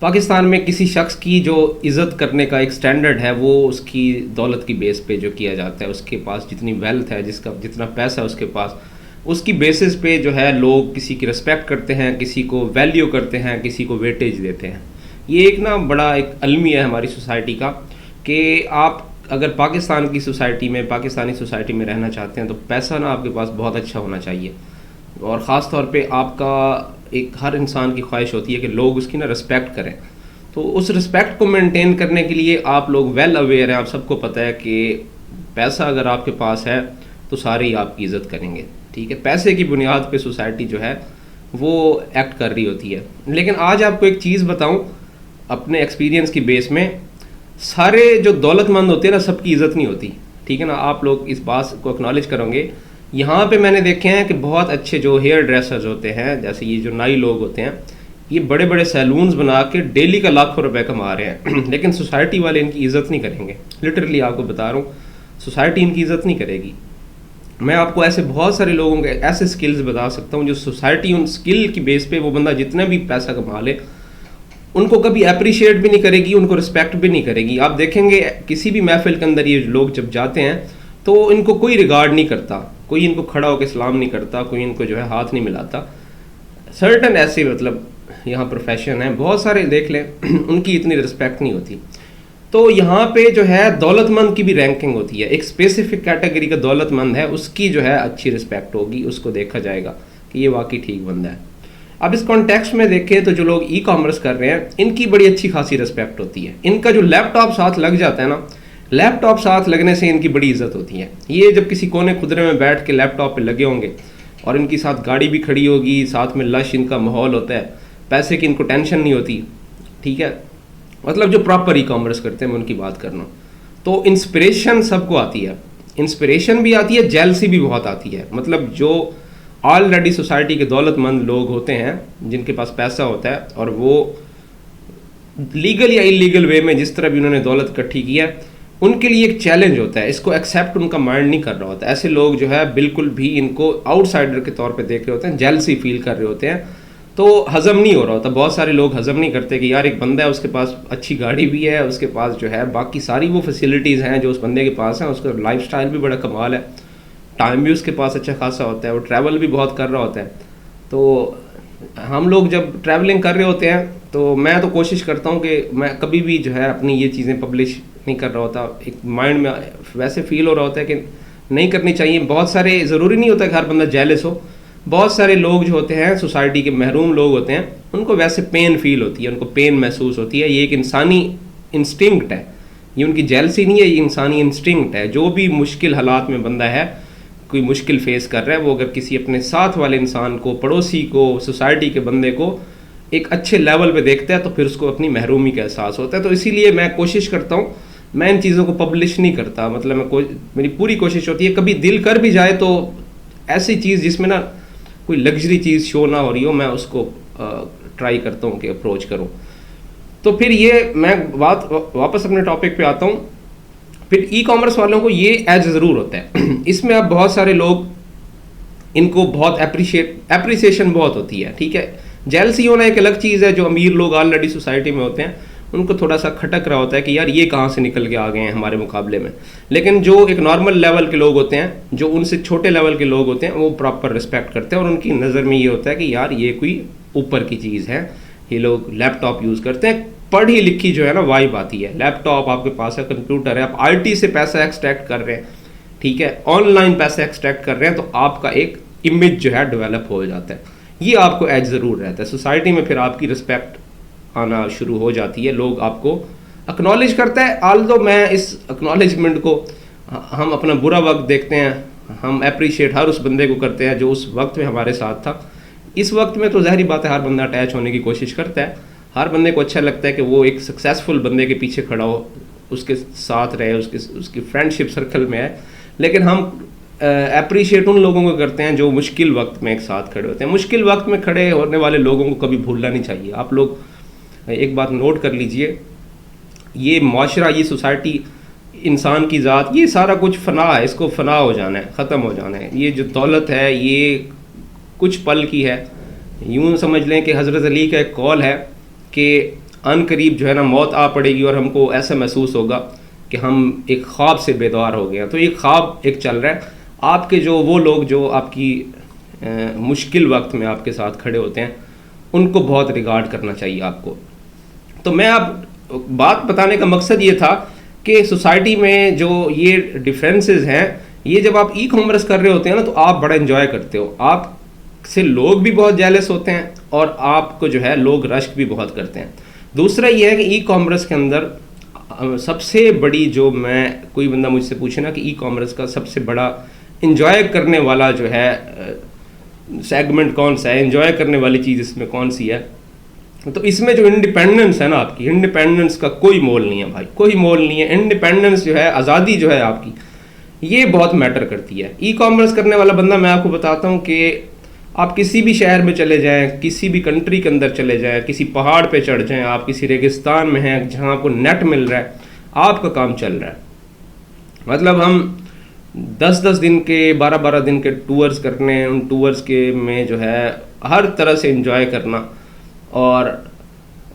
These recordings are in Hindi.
पाकिस्तान में किसी शख्स की जो इज़्ज़त करने का एक स्टैंडर्ड है वो उसकी दौलत की बेस पे जो किया जाता है, उसके पास जितनी वेल्थ है, जिसका जितना पैसा है उसके पास, उसकी बेसिस पे जो है लोग किसी की रिस्पेक्ट करते हैं, किसी को वैल्यू करते हैं, किसी को वेटेज देते हैं। ये एक ना बड़ा एक अलमिया है हमारी सोसाइटी का कि आप अगर पाकिस्तान की सोसाइटी में, पाकिस्तानी सोसाइटी में रहना चाहते हैं तो पैसा ना आपके पास बहुत अच्छा होना चाहिए। और ख़ास तौर पे आपका एक हर इंसान की ख्वाहिश होती है कि लोग उसकी ना रिस्पेक्ट करें। तो उस रिस्पेक्ट को मेंटेन करने के लिए आप लोग वेल अवेयर हैं, आप सबको पता है कि पैसा अगर आपके पास है तो सारे ही आपकी इज़्ज़त करेंगे। ठीक है, पैसे की बुनियाद पे सोसाइटी जो है वो एक्ट कर रही होती है। लेकिन आज आपको एक चीज़ बताऊं अपने एक्सपीरियंस की बेस में, सारे जो दौलतमंद होते हैं ना सबकी इज़्ज़त नहीं होती। ठीक है ना, आप लोग इस बात को एक्नॉलेज करोगे। यहाँ पे मैंने देखे हैं कि बहुत अच्छे जो हेयर ड्रेसर्स होते हैं, जैसे ये जो नाई लोग होते हैं, ये बड़े बड़े सैलून्स बना के डेली का लाखों रुपए कमा रहे हैं लेकिन सोसाइटी वाले इनकी इज़्ज़त नहीं करेंगे। लिटरली आपको बता रहा हूँ, सोसाइटी इनकी इज़्ज़त नहीं करेगी। मैं आपको ऐसे बहुत सारे लोगों के ऐसे स्किल्स बता सकता हूँ जो सोसाइटी उन स्किल की बेस पे वो बंदा जितना भी पैसा कमा ले उनको कभी अप्रिशिएट भी नहीं करेगी, उनको रिस्पेक्ट भी नहीं करेगी। आप देखेंगे किसी भी महफिल के अंदर ये लोग जब जाते हैं तो इनको कोई रिगार्ड नहीं करता, कोई इनको खड़ा होकर सलाम नहीं करता, कोई इनको जो है हाथ नहीं मिलाता। सर्टन ऐसे मतलब यहाँ प्रोफेशन है बहुत सारे देख लें उनकी इतनी रिस्पेक्ट नहीं होती। तो यहाँ पे जो है दौलतमंद की भी रैंकिंग होती है, एक स्पेसिफिक कैटेगरी का दौलतमंद है उसकी जो है अच्छी रिस्पेक्ट होगी, उसको देखा जाएगा कि ये वाकई ठीक बंदा है। अब इस कॉन्टेक्स्ट में देखें तो जो लोग ई कॉमर्स कर रहे हैं इनकी बड़ी अच्छी खासी रिस्पेक्ट होती है। इनका जो लैपटॉप साथ लग जाता है ना, लैपटॉप साथ लगने से इनकी बड़ी इज्जत होती है। ये जब किसी कोने खुदरे में बैठ के लैपटॉप पे लगे होंगे और इनकी साथ गाड़ी भी खड़ी होगी, साथ में लश इनका माहौल होता है, पैसे की इनको टेंशन नहीं होती। ठीक है, मतलब जो प्रॉपर ई कॉमर्स करते हैं मैं उनकी बात कर रहा हूँ। तो इंस्पिरेशन सबको आती है, इंस्पिरेशन भी आती है, जेलसी भी बहुत आती है। मतलब जो ऑलरेडी सोसाइटी के दौलतमंद लोग होते हैं जिनके पास पैसा होता है और वो लीगल या इलीगल वे में जिस तरह भी उन्होंने दौलत इकट्ठी की है, उनके लिए एक चैलेंज होता है, इसको एक्सेप्ट उनका माइंड नहीं कर रहा होता। ऐसे लोग जो है बिल्कुल भी इनको आउटसाइडर के तौर पे देख रहे होते हैं, जेलसी फील कर रहे होते हैं, तो हजम नहीं हो रहा होता। बहुत सारे लोग हजम नहीं करते कि यार एक बंदा है उसके पास अच्छी गाड़ी भी है, उसके पास जो है बाकी सारी वो फैसिलिटीज़ हैं जो उस बंदे के पास हैं, उसका लाइफस्टाइल भी बड़ा कमाल है, टाइम भी उसके पास अच्छा खासा होता है, वो ट्रैवल भी बहुत कर रहा होता है। तो हम लोग जब ट्रैवलिंग कर रहे होते हैं तो मैं तो कोशिश करता हूँ कि मैं कभी भी जो है अपनी ये चीज़ें पब्लिश नहीं कर रहा होता। एक माइंड में वैसे फील हो रहा होता है कि नहीं करनी चाहिए। बहुत सारे ज़रूरी नहीं होता कि हर बंदा जेलस हो, बहुत सारे लोग जो होते हैं सोसाइटी के महरूम लोग होते हैं उनको वैसे पेन फील होती है, उनको पेन महसूस होती है। ये एक इंसानी इंस्टिंक्ट है, ये उनकी जेलसी नहीं है, ये इंसानी इंस्टिंक्ट है। जो भी मुश्किल हालात में बंदा है, कोई मुश्किल फेस कर रहा है, वो अगर किसी अपने साथ वाले इंसान को, पड़ोसी को, सोसाइटी के बंदे को एक अच्छे लेवल पे देखता है तो फिर उसको अपनी महरूमी का एहसास होता है। तो इसीलिए मैं कोशिश करता हूँ, मैं इन चीज़ों को पब्लिश नहीं करता। मतलब मेरी पूरी कोशिश होती है कभी दिल कर भी जाए तो ऐसी चीज़ जिसमें ना कोई लग्जरी चीज़ शो ना हो रही हो, मैं उसको ट्राई करता हूँ कि अप्रोच करूँ। तो फिर ये मैं बात वापस अपने टॉपिक पे आता हूँ। फिर ई कॉमर्स वालों को ये एज ज़रूर होता है इसमें अब बहुत सारे लोग इनको बहुत एप्रिसिएशन बहुत होती है। ठीक है, जेलसी होना एक अलग चीज़ है। जो अमीर लोग ऑलरेडी सोसाइटी में होते हैं उनको थोड़ा सा खटक रहा होता है कि यार ये कहाँ से निकल के आ गए हैं हमारे मुकाबले में। लेकिन जो एक नॉर्मल लेवल के लोग होते हैं, जो उनसे छोटे लेवल के लोग होते हैं, वो प्रॉपर रिस्पेक्ट करते हैं और उनकी नज़र में ये होता है कि यार ये कोई ऊपर की चीज़ है। ये लोग लैपटॉप यूज़ करते हैं, पढ़ी लिखी जो है ना वाइब आती है। लैपटॉप आपके पास है, कंप्यूटर है, आप आईटी से पैसा एक्सट्रैक्ट कर रहे हैं, ठीक है, ऑनलाइन पैसा एक्सट्रैक्ट कर रहे हैं, तो आपका एक इमेज जो है डेवलप हो जाता है। ये आपको एज ज़रूर रहता है सोसाइटी में। फिर आपकी रिस्पेक्ट आना शुरू हो जाती है, लोग आपको एक्नॉलेज करता है। आल्दो मैं इस एक्नॉलेजमेंट को, हम अपना बुरा वक्त देखते हैं, हम अप्रिशिएट हर उस बंदे को करते हैं जो उस वक्त में हमारे साथ था। इस वक्त में तो ज़ाहिर बात है हर बंदा अटैच होने की कोशिश करता है, हर बंदे को अच्छा लगता है कि वो एक सक्सेसफुल बंदे के पीछे खड़ा हो, उसके साथ रहे, उसकी फ्रेंडशिप सर्कल में है। लेकिन हम अप्रिशिएट उन लोगों को करते हैं जो मुश्किल वक्त में एक साथ खड़े होते हैं। मुश्किल वक्त में खड़े होने वाले लोगों को कभी भूलना नहीं चाहिए। आप लोग एक बात नोट कर लीजिए, ये माशरा, ये सोसाइटी, इंसान की ज़ात, ये सारा कुछ फ़ना है, इसको फ़ना हो जाना है, ख़त्म हो जाना है। ये जो दौलत है ये कुछ पल की है। यूँ समझ लें कि हज़रत अली का एक कौल है कि अनकरीब जो है ना मौत आ पड़ेगी और हमको ऐसा महसूस होगा कि हम एक ख्वाब से बेदार हो गए हैं। तो ये ख्वाब एक चल रहा है। आपके जो वो लोग जो आपकी मुश्किल वक्त में आपके साथ खड़े होते हैं, उनको बहुत रिगार्ड करना चाहिए आपको। तो मैं अब बात बताने का मकसद ये था कि सोसाइटी में जो ये डिफरेंसेस हैं, ये जब आप ई कॉमर्स कर रहे होते हैं ना, तो आप बड़ा एंजॉय करते हो, आप से लोग भी बहुत जेलस होते हैं और आपको जो है लोग रश्क भी बहुत करते हैं। दूसरा ये है कि ई कॉमर्स के अंदर सबसे बड़ी जो, मैं कोई बंदा मुझसे पूछे ना कि ई कॉमर्स का सबसे बड़ा एंजॉय करने वाला जो है सेगमेंट कौन सा है, एंजॉय करने वाली चीज़ इसमें कौन सी है, तो इसमें जो इंडिपेंडेंस है ना आपकी, इंडिपेंडेंस का कोई मोल नहीं है भाई, कोई मोल नहीं है। इंडिपेंडेंस जो है, आज़ादी जो है आपकी, ये बहुत मैटर करती है। ई कॉमर्स करने वाला बंदा, मैं आपको बताता हूँ कि आप किसी भी शहर में चले जाएं, किसी भी कंट्री के अंदर चले जाएं, किसी पहाड़ पे चढ़ जाएं, आप किसी रेगिस्तान में हैं जहां आपको नेट मिल रहा है, आपका काम चल रहा है। मतलब हम 10-10 दिन के, 12-12 दिन के टूर्स करने, उन टूर्स के में जो है हर तरह से एंजॉय करना और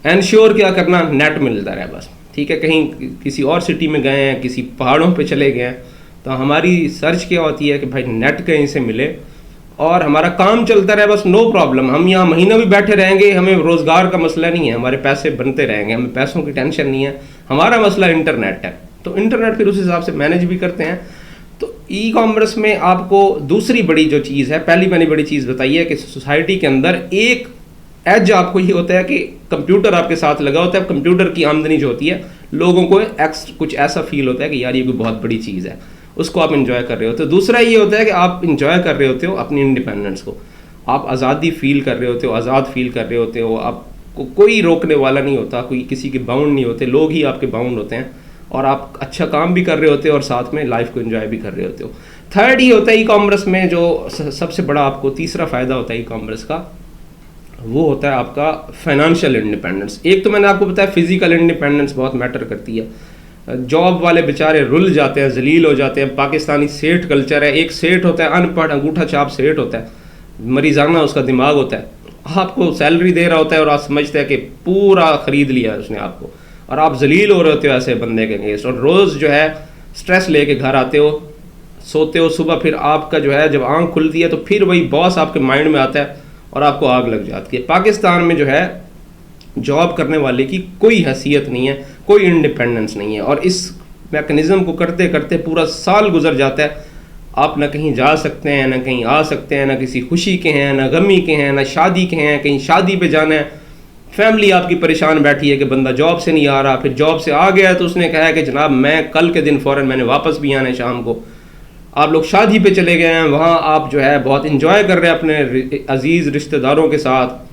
एंश्योर क्या करना, नेट मिलता रहे बस, ठीक है। कहीं किसी और सिटी में गए हैं, किसी पहाड़ों पे चले गए हैं, तो हमारी सर्च क्या होती है कि भाई नेट कहीं से मिले और हमारा काम चलता रहे बस, नो प्रॉब्लम। हम यहाँ महीना भी बैठे रहेंगे, हमें रोज़गार का मसला नहीं है, हमारे पैसे बनते रहेंगे, हमें पैसों की टेंशन नहीं है, हमारा मसला इंटरनेट है। तो इंटरनेट फिर उस हिसाब से मैनेज भी करते हैं। तो ई कॉमर्स में आपको दूसरी बड़ी जो चीज़ है, पहली मैंने बड़ी चीज़ बताई है कि सोसाइटी के अंदर एक एज आपको ये होता है कि कंप्यूटर आपके साथ लगा होता है। कंप्यूटर की आमदनी जो होती है, लोगों को कुछ ऐसा फील होता है कि यार ये कोई बहुत बड़ी चीज़ है, उसको आप इंजॉय कर रहे होते हो। दूसरा ये होता है कि आप इंजॉय कर रहे होते हो अपनी इंडिपेंडेंस को, आप आज़ादी फील कर रहे होते हो, आज़ाद फील कर रहे होते हो, आपको कोई रोकने वाला नहीं होता, कोई किसी के बाउंड नहीं होते, लोग ही आपके बाउंड होते हैं और आप अच्छा काम भी कर रहे होते हो और साथ में लाइफ को एंजॉय भी कर रहे होते हो। थर्ड ये होता है ई कॉमर्स में जो सबसे बड़ा आपको तीसरा फ़ायदा होता है ई कॉमर्स का, वो होता है आपका फाइनेंशियल इंडिपेंडेंस। एक तो मैंने आपको बताया फिजिकल इंडिपेंडेंस बहुत मैटर करती है। जॉब वाले बेचारे रुल जाते हैं, जलील हो जाते हैं। पाकिस्तानी सेठ कल्चर है, एक सेठ होता है अनपढ़ अंगूठा छाप सेठ होता है, मरीजाना उसका दिमाग होता है, आपको सैलरी दे रहा होता है और आप समझते हैं कि पूरा खरीद लिया है उसने आपको, और आप जलील हो रहे होते हो ऐसे बंदे के अगेंस्ट। और रोज़ जो है स्ट्रेस लेके घर आते हो, सोते हो, सुबह फिर आपका जो है जब आँख खुलती है तो फिर वही बॉस आपके माइंड में आता है और आपको आग लग जाती है। पाकिस्तान में जो है जॉब करने वाले की कोई हैसियत नहीं है, कोई इंडिपेंडेंस नहीं है, और इस मैकेनिज़्म को करते करते पूरा साल गुजर जाता है। आप ना कहीं जा सकते हैं, ना कहीं आ सकते हैं, ना किसी खुशी के हैं, ना गमी के हैं, ना शादी के हैं, कहीं शादी पे जाना है। फैमिली आपकी परेशान बैठी है कि बंदा जॉब से नहीं आ रहा, फिर जॉब से आ गया तो उसने कहा कि जनाब मैं कल के दिन फ़ौरन मैंने वापस भी आना है शाम को। आप लोग शादी पे चले गए हैं, वहाँ आप जो है बहुत इंजॉय कर रहे हैं अपने अजीज़ रिश्तेदारों के साथ,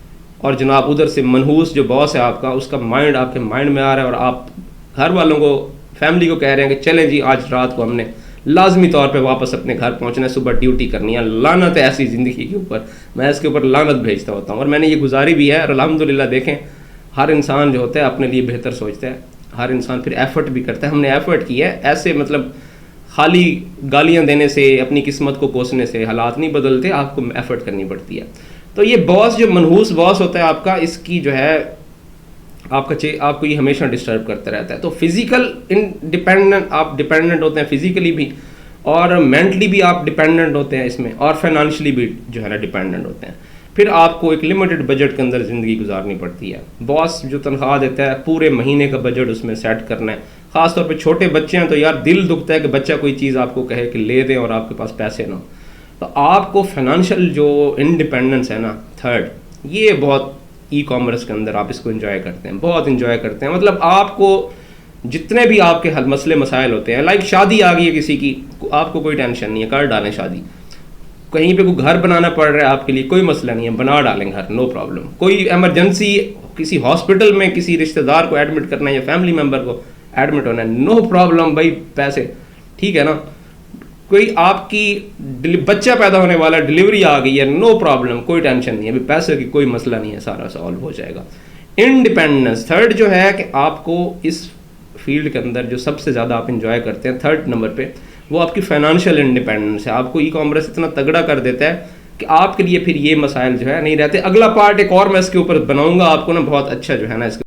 और जनाब उधर से मनहूस जो बॉस है आपका, उसका माइंड आपके माइंड में आ रहा है और आप घर वालों को, फैमिली को कह रहे हैं कि चलें जी आज रात को हमने लाजमी तौर पे वापस अपने घर पहुंचना है, सुबह ड्यूटी करनी है। लानत है ऐसी ज़िंदगी के ऊपर, मैं इसके ऊपर लानत भेजता होता हूँ और मैंने ये गुजारी भी है। और अल्हम्दुलिल्लाह देखें, हर इंसान जो होता है अपने लिए बेहतर सोचता है, हर इंसान फिर एफ़र्ट भी करता है। हमने एफ़र्ट किया है, ऐसे मतलब खाली गालियाँ देने से, अपनी किस्मत को कोसने से हालात नहीं बदलते, आपको एफ़र्ट करनी पड़ती है। तो ये बॉस जो मनहूस बॉस होता है आपका, इसकी जो है आपको ये हमेशा डिस्टर्ब करता रहता है। तो फिजिकल इंडिपेंडेंट, आप डिपेंडेंट होते हैं फिजिकली भी, और मेंटली भी आप डिपेंडेंट होते हैं इसमें, और फाइनेंशियली भी जो है ना डिपेंडेंट होते हैं। फिर आपको एक लिमिटेड बजट के अंदर ज़िंदगी गुजारनी पड़ती है। बॉस जो तनख्वाह देता है पूरे महीने का बजट उसमें सेट करना है। ख़ासतौर पे छोटे बच्चे हैं तो यार दिल दुखता है कि बच्चा कोई चीज़ आपको कहे कि ले दें और आपके पास पैसे ना हो। तो आपको फाइनेंशियल जो इंडिपेंडेंस है ना, थर्ड, ये बहुत ई कॉमर्स के अंदर आप इसको एंजॉय करते हैं, बहुत एंजॉय करते हैं। मतलब आपको जितने भी आपके हल मसले मसाइल होते हैं, लाइक शादी आ गई है किसी की, आपको कोई टेंशन नहीं है, कर डालें शादी। कहीं पे कोई घर बनाना पड़ रहा है आपके लिए, कोई मसला नहीं है, बना डालें घर, नो प्रॉब्लम। कोई इमरजेंसी किसी हॉस्पिटल में किसी रिश्तेदार को एडमिट करना है या फैमिली मेम्बर को एडमिट होना है, नो प्रॉब्लम भाई, पैसे, ठीक है ना। कोई आपकी बच्चा पैदा होने वाला, डिलीवरी आ गई है, नो प्रॉब्लम, कोई टेंशन नहीं है, अभी पैसे की कोई मसला नहीं है, सारा सॉल्व हो जाएगा। इंडिपेंडेंस थर्ड जो है कि आपको इस फील्ड के अंदर जो सबसे ज़्यादा आप इंजॉय करते हैं थर्ड नंबर पे, वो आपकी फाइनेंशियल इंडिपेंडेंस है। आपको ई कॉमर्स इतना तगड़ा कर देता है कि आपके लिए फिर ये मसाइल जो है नहीं रहते। अगला पार्ट एक और मैं इसके ऊपर बनाऊंगा, आपको ना बहुत अच्छा जो है ना इसके